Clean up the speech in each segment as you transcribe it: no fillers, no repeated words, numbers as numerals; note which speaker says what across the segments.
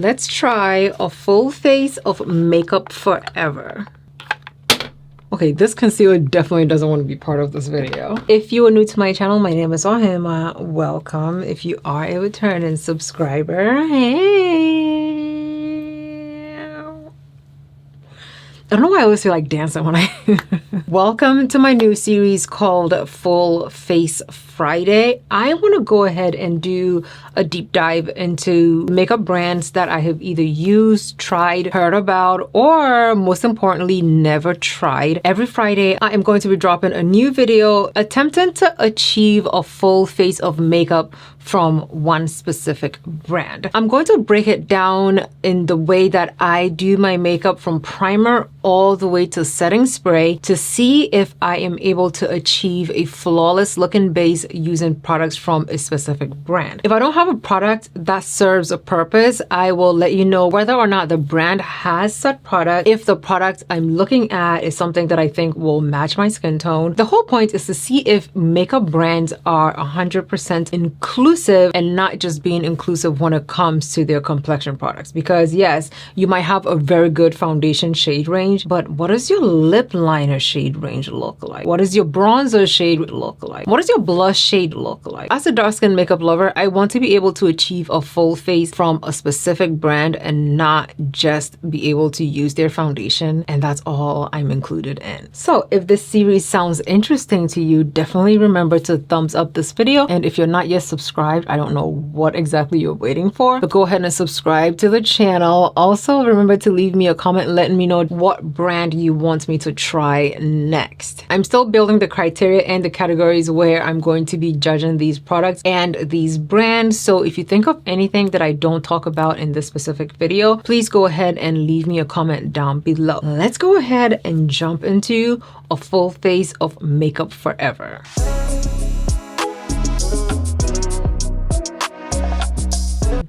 Speaker 1: Let's try a full face of Makeup Forever. Okay, this concealer definitely doesn't want to be part of this video. If you are new to my channel, my name is Ohemaa. Welcome. If you are a returning subscriber, hey. I don't know why I always feel like dancing when I... Welcome to my new series called Full Face Friday. I want to go ahead and do a deep dive into makeup brands that I have either used, tried, heard about, or most importantly, never tried. Every Friday, I am going to be dropping a new video attempting to achieve a full face of makeup from one specific brand. I'm going to break it down in the way that I do my makeup from primer all the way to setting spray to see if I am able to achieve a flawless looking base using products from a specific brand. If I don't have a product that serves a purpose, I will let you know whether or not the brand has said product. If the product I'm looking at is something that I think will match my skin tone. The whole point is to see if makeup brands are 100% inclusive and not just being inclusive when it comes to their complexion products. Because yes, you might have a very good foundation shade range, but what does your lip liner shade range look like? What does your bronzer shade look like? What does your blush shade look like? As a dark skin makeup lover, I want to be able to achieve a full face from a specific brand and not just be able to use their foundation, and that's all I'm included in. So if this series sounds interesting to you, definitely remember to thumbs up this video, and if you're not yet subscribed, I don't know what exactly you're waiting for, but go ahead and subscribe to the channel. Also, remember to leave me a comment letting me know what brand you want me to try next. I'm still building the criteria and the categories where I'm going to be judging these products and these brands. So if you think of anything that I don't talk about in this specific video, please go ahead and leave me a comment down below. Let's go ahead and jump into a full face of Makeup Forever.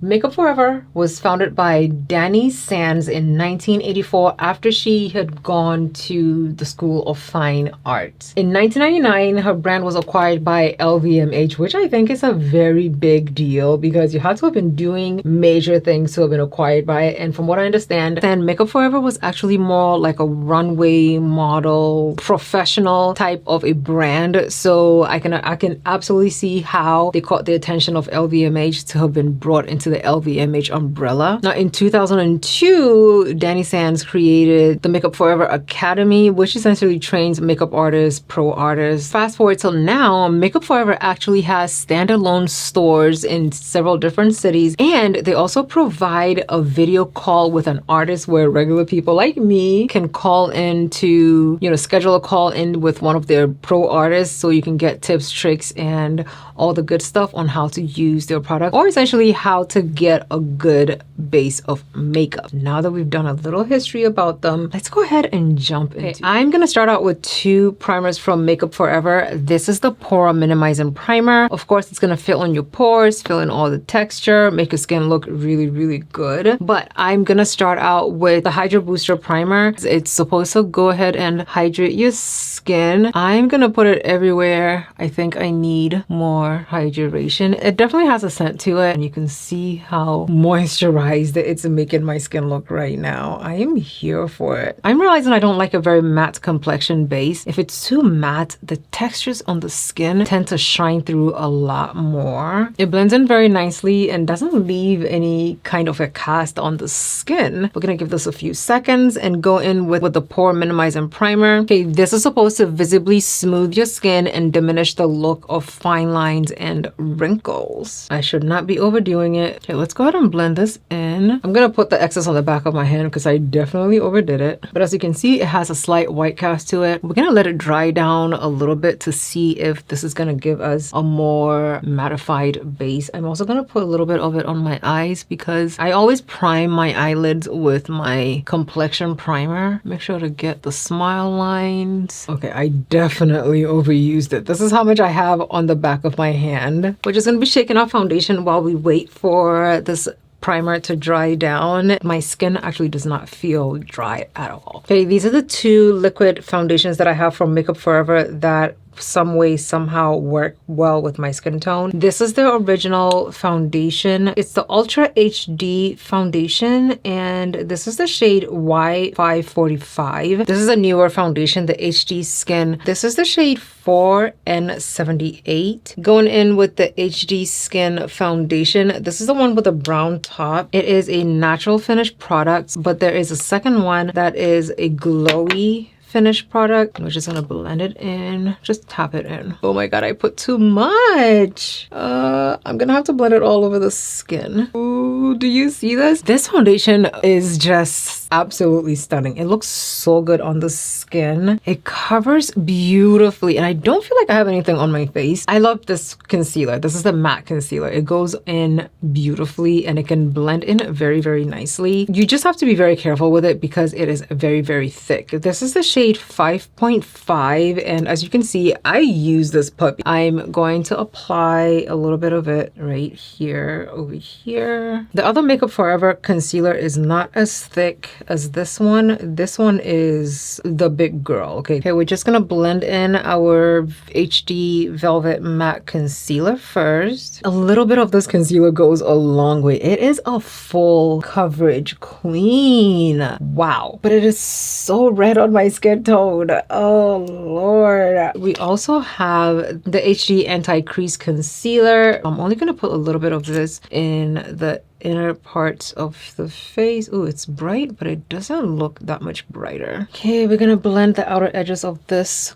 Speaker 1: Makeup Forever was founded by Dani Sands in 1984 after she had gone to the School of Fine Arts. In 1999, her brand was acquired by LVMH, which I think is a very big deal because you had to have been doing major things to have been acquired by it. And from what I understand, then Makeup Forever was actually more like a runway model, professional type of a brand. So I can absolutely see how they caught the attention of LVMH to have been brought into the LVMH umbrella. Now in 2002, Dani Sands created the Makeup Forever Academy, which essentially trains makeup artists, pro artists. Fast forward till now, Makeup Forever actually has standalone stores in several different cities, and they also provide a video call with an artist where regular people like me can call in to, schedule a call in with one of their pro artists so you can get tips, tricks, and all the good stuff on how to use their product, or essentially how to get a good base of makeup. Now that we've done a little history about them, let's go ahead and jump into it. I'm gonna start out with two primers from Makeup Forever. This is the Pore Minimizing Primer. Of course, it's gonna fill in your pores, fill in all the texture, make your skin look really, really good. But I'm gonna start out with the Hydra Booster Primer. It's supposed to go ahead and hydrate your skin. I'm gonna put it everywhere. I think I need more hydration. It definitely has a scent to it, and you can see how moisturized it's making my skin look right now. I am here for it. I'm realizing I don't like a very matte complexion base. If it's too matte, the textures on the skin tend to shine through a lot more. It blends in very nicely and doesn't leave any kind of a cast on the skin. We're gonna give this a few seconds and go in with the Pore Minimizing Primer. Okay, this is supposed to visibly smooth your skin and diminish the look of fine lines and wrinkles. I should not be overdoing it. Okay, let's go ahead and blend this in. I'm gonna put the excess on the back of my hand because I definitely overdid it. But as you can see, it has a slight white cast to it. We're gonna let it dry down a little bit to see if this is gonna give us a more mattified base. I'm also gonna put a little bit of it on my eyes because I always prime my eyelids with my complexion primer. Make sure to get the smile lines. Okay, I definitely overused it. This is how much I have on the back of my hand. We're just gonna be shaking our foundation while we wait for this primer to dry down. My skin actually does not feel dry at all. Okay, these are the two liquid foundations that I have from Makeup Forever that some way, somehow work well with my skin tone. This is the original foundation. It's the Ultra HD foundation, and this is the shade Y545. This is a newer foundation, the HD Skin. This is the shade 4N78. Going in with the HD Skin foundation. This is the one with a brown top. It is a natural finish product, but there is a second one that is a glowy finished product. We're just gonna blend it in, just tap it in. Oh my god, I put too much. I'm gonna have to blend it all over the skin. Ooh, do you see this? This foundation is just absolutely stunning. It looks so good on the skin. It covers beautifully, and I don't feel like I have anything on my face. I love this concealer. This is the matte concealer. It goes in beautifully and it can blend in very, very nicely. You just have to be very careful with it because it is very, very thick. This is the shade 5.5, and as you can see, I use this puppy. I'm going to apply a little bit of it right here, over here. The other Makeup Forever concealer is not as thick as this one. This one is the big girl. Okay, we're just gonna blend in our HD Velvet Matte Concealer first. A little bit of this concealer goes a long way. It is a full coverage queen. Wow, but it is so red on my skin tone. Oh Lord. We also have the HD Anti-Crease Concealer. I'm only gonna put a little bit of this in the inner parts of the face. Oh, it's bright, but it doesn't look that much brighter. Okay, we're gonna blend the outer edges of this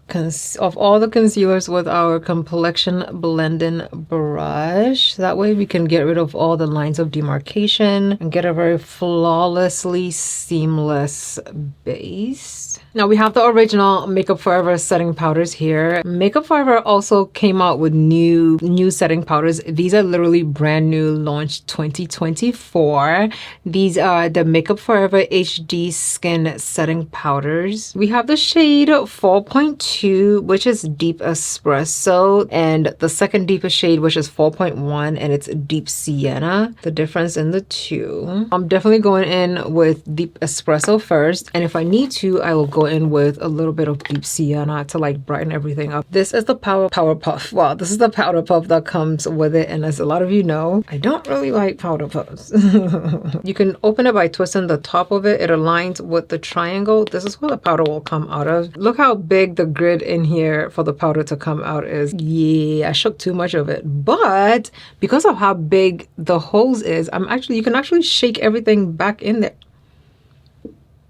Speaker 1: of all the concealers with our complexion blending brush. That way we can get rid of all the lines of demarcation and get a very flawlessly seamless base. Now we have the original Makeup Forever setting powders here. Makeup Forever also came out with new setting powders. These are literally brand new, launched 2024. These are the Makeup Forever HD Skin Setting Powders. We have the shade 4.2, which is Deep Espresso, and the second deepest shade, which is 4.1, and it's Deep Sienna. The difference in the two. I'm definitely going in with Deep Espresso first, and if I need to, I will go in with a little bit of Deep Sienna to like brighten everything up. This is the Power Puff. Wow, this is the powder puff that comes with it, and as a lot of you know, I don't really like powder puffs. You can open it by twisting the top of it. It aligns with the triangle. This is where the powder will come out of. Look how big the grid in here for the powder to come out is. Yeah, I shook too much of it, but because of how big the hose is, you can actually shake everything back in there.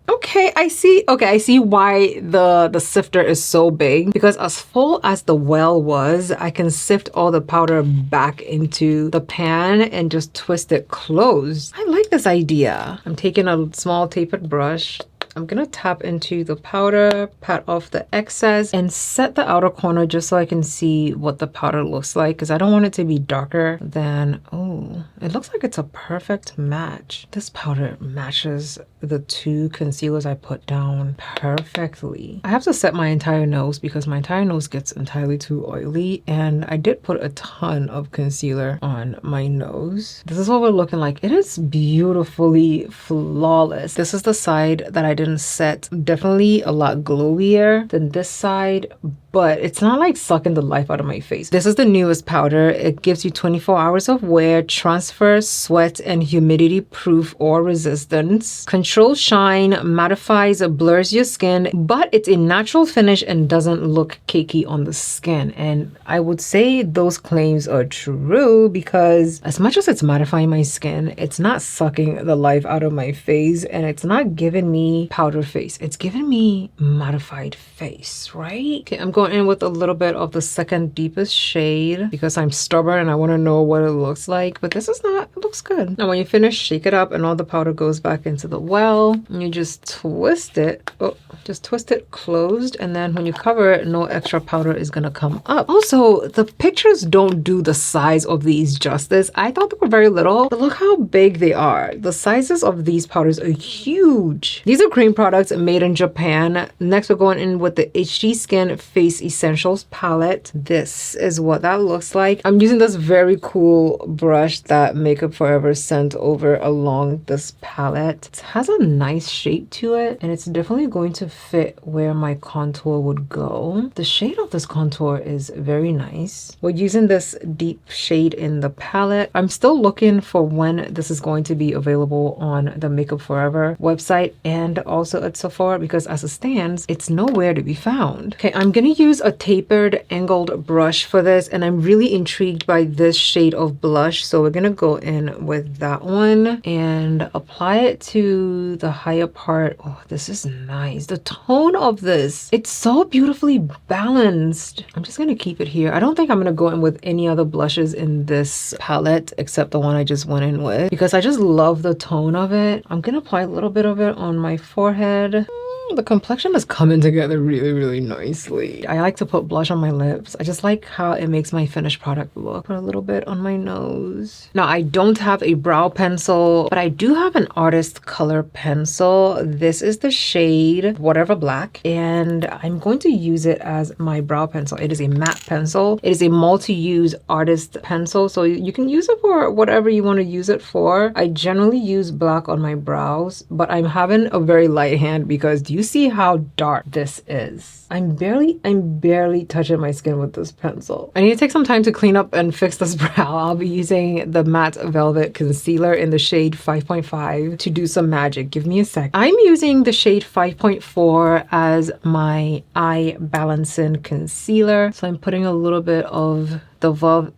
Speaker 1: Okay, I see why the sifter is so big, because as full as the well was, I can sift all the powder back into the pan and just twist it closed. I like this idea. I'm taking a small tapered brush. I'm gonna tap into the powder, pat off the excess, and set the outer corner just so I can see what the powder looks like, because I don't want it to be darker than, oh, it looks like it's a perfect match. This powder matches the two concealers I put down perfectly. I have to set my entire nose because my entire nose gets entirely too oily, and I did put a ton of concealer on my nose. This is what we're looking like. It is beautifully flawless. This is the side that I didn't set. Definitely a lot glowier than this side, but it's not like sucking the life out of my face. This is the newest powder. It gives you 24 hours of wear, transfer, sweat, and humidity proof or resistance. Control shine, mattifies, blurs your skin, but it's a natural finish and doesn't look cakey on the skin. And I would say those claims are true, because as much as it's mattifying my skin, it's not sucking the life out of my face, and it's not giving me powder face. It's giving me mattified face, right? Okay, I'm going in with a little bit of the second deepest shade because I'm stubborn and I want to know what it looks like, but this is not, it looks good. Now when you finish, shake it up and all the powder goes back into the well, and you just twist it. Oh, just twist it closed, and then when you cover it, no extra powder is gonna come up. Also, the pictures don't do the size of these justice. I thought they were very little, but look how big they are. The sizes of these powders are huge. These are cream products made in Japan. Next, we're going in with the HD Skin Face Face Essentials palette. This is what that looks like. I'm using this very cool brush that Makeup Forever sent over along this palette. It has a nice shape to it, and it's definitely going to fit where my contour would go. The shade of this contour is very nice. We're using this deep shade in the palette. I'm still looking for when this is going to be available on the Makeup Forever website and also at Sephora, because as it stands, it's nowhere to be found. Okay, I'm gonna use a tapered angled brush for this, and I'm really intrigued by this shade of blush, so we're gonna go in with that one and apply it to the higher part. Oh, this is nice. The tone of this, it's so beautifully balanced. I'm just gonna keep it here. I don't think I'm gonna go in with any other blushes in this palette except the one I just went in with, because I just love the tone of it. I'm gonna apply a little bit of it on my forehead. The complexion is coming together really nicely. I like to put blush on my lips. I just like how it makes my finished product look. Put a little bit on my nose. Now, I don't have a brow pencil, but I do have an artist color pencil. This is the shade Whatever Black, and I'm going to use it as my brow pencil. It is a matte pencil. It is a multi-use artist pencil, so you can use it for whatever you want to use it for. I generally use black on my brows, but I'm having a very light hand because do you see how dark this is? I'm barely touching my skin with this pencil. I need to take some time to clean up and fix this brow. I'll be using the Matte Velvet Concealer in the shade 5.5 to do some magic. Give me a sec. I'm using the shade 5.4 as my eye balancing concealer. So I'm putting a little bit of the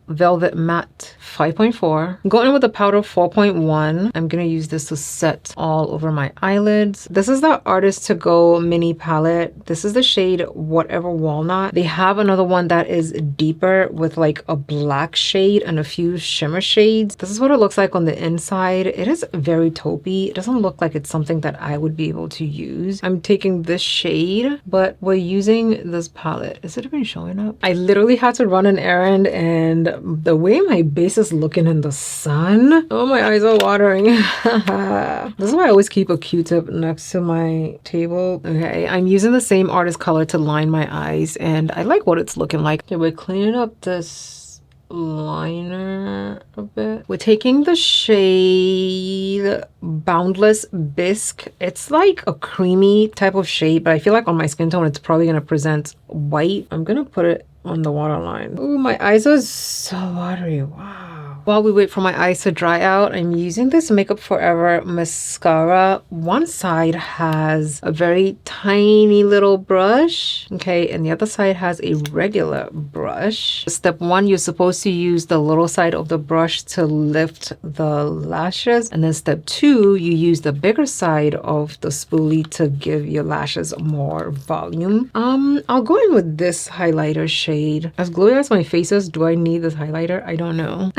Speaker 1: Velvet Matte 5.4. I'm going in with the powder 4.1. I'm gonna use this to set all over my eyelids. This is the Artist to Go mini palette. This is the shade Whatever Walnut. They have another one that is deeper with like a black shade and a few shimmer shades. This is what it looks like on the inside. It is very taupey. It doesn't look like it's something that I would be able to use. I'm taking this shade, but we're using this palette. Is it even showing up? I literally had to run an errand, and the way my base is looking in the sun, oh, my eyes are watering. This is why I always keep a Q-tip next to my table. Okay, I'm using the same artist color to line my eyes, and I like what it's looking like. Okay, we're cleaning up this liner a bit. We're taking the shade Boundless Bisque. It's like a creamy type of shade, but I feel like on my skin tone, it's probably gonna present white. I'm gonna put it on the waterline. Oh, my eyes are so watery. Wow. While we wait for my eyes to dry out, I'm using this Makeup Forever mascara. One side has a very tiny little brush, okay, and the other side has a regular brush. Step one, you're supposed to use the little side of the brush to lift the lashes, and then step two, you use the bigger side of the spoolie to give your lashes more volume. I'll go in with this highlighter shade. As glowy as my face is, do I need this highlighter? I don't know.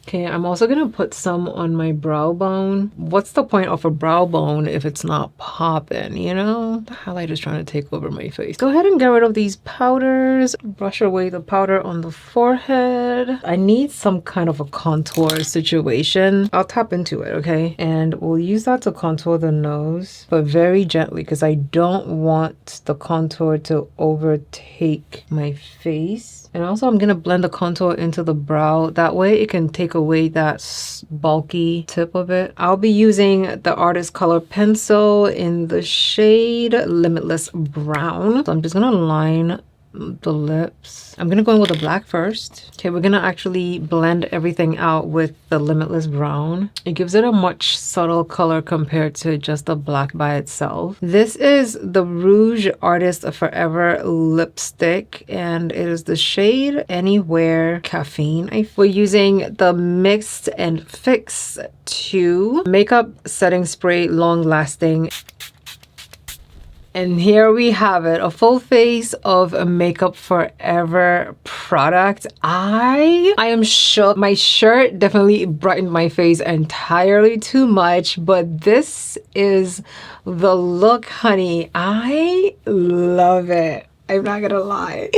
Speaker 1: Okay, I'm also gonna put some on my brow bone. What's the point of a brow bone if it's not popping, you know? The highlight is trying to take over my face. Go ahead and get rid of these powders. Brush away the powder on the forehead. I need some kind of a contour situation. I'll tap into it, okay? And we'll use that to contour the nose, but very gently because I don't want the contour to overtake my face. And also I'm gonna blend the contour into the brow. That way it can take away that bulky tip of it. I'll be using the Artist Color Pencil in the shade Limitless Brown. So I'm just gonna line the lips. I'm gonna go in with the black first. Okay, we're gonna actually blend everything out with the Limitless Brown. It gives it a much subtle color compared to just the black by itself. This is the Rouge Artist Forever lipstick, and it is the shade Anywhere Caffeine. We're using the Mix and Fix 2 Makeup Setting Spray Long Lasting. And here we have it, a full face of a Makeup Forever product. I am shook. My shirt definitely brightened my face entirely too much, but this is the look, honey. I love it. I'm not gonna lie.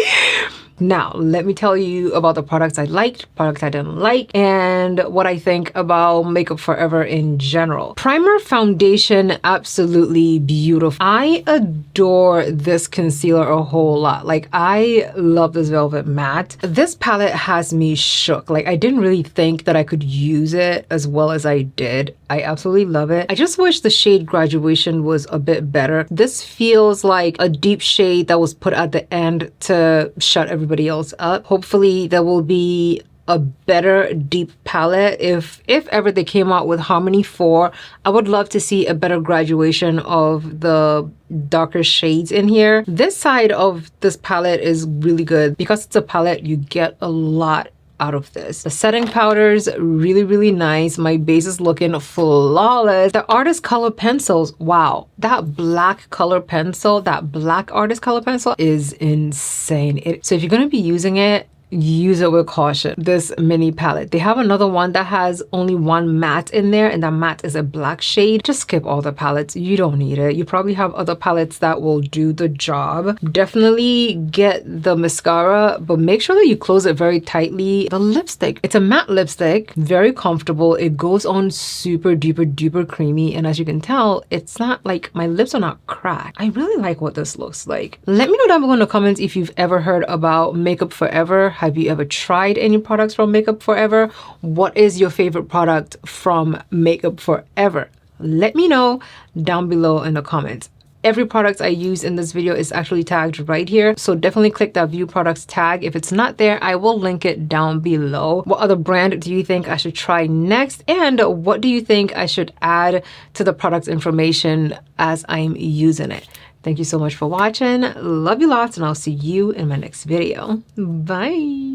Speaker 1: Now, let me tell you about the products I liked, products I didn't like, and what I think about Makeup Forever in general. Primer foundation, absolutely beautiful. I adore this concealer a whole lot. Like, I love this Velvet Matte. This palette has me shook. Like, I didn't really think that I could use it as well as I did. I absolutely love it. I just wish the shade Graduation was a bit better. This feels like a deep shade that was put at the end to shut everybody else up. Hopefully there will be a better deep palette. If ever they came out with Harmony 4, I would love to see a better graduation of the darker shades in here. This side of this palette is really good. Because it's a palette, you get a lot out of this. The setting powders, really nice. My base is looking flawless. The artist color pencils, wow, that black color pencil, that black artist color pencil is insane. So if you're going to be using it, use it with caution. This mini palette, they have another one that has only one matte in there, and that matte is a black shade. Just skip all the palettes, you don't need it. You probably have other palettes that will do the job. Definitely get the mascara, but make sure that you close it very tightly. The lipstick, it's a matte lipstick, very comfortable. It goes on super duper creamy, and as you can tell, it's not like, my lips are not cracked. I really like what this looks like. Let me know down below in the comments if you've ever heard about Makeup Forever. Have you ever tried any products from Makeup Forever? What is your favorite product from Makeup Forever? Let me know down below in the comments. Every product I use in this video is actually tagged right here, so definitely click that view products tag. If it's not there, I will link it down below. What other brand do you think I should try next? And what do you think I should add to the product information as I'm using it? Thank you so much for watching. Love you lots, and I'll see you in my next video. Bye.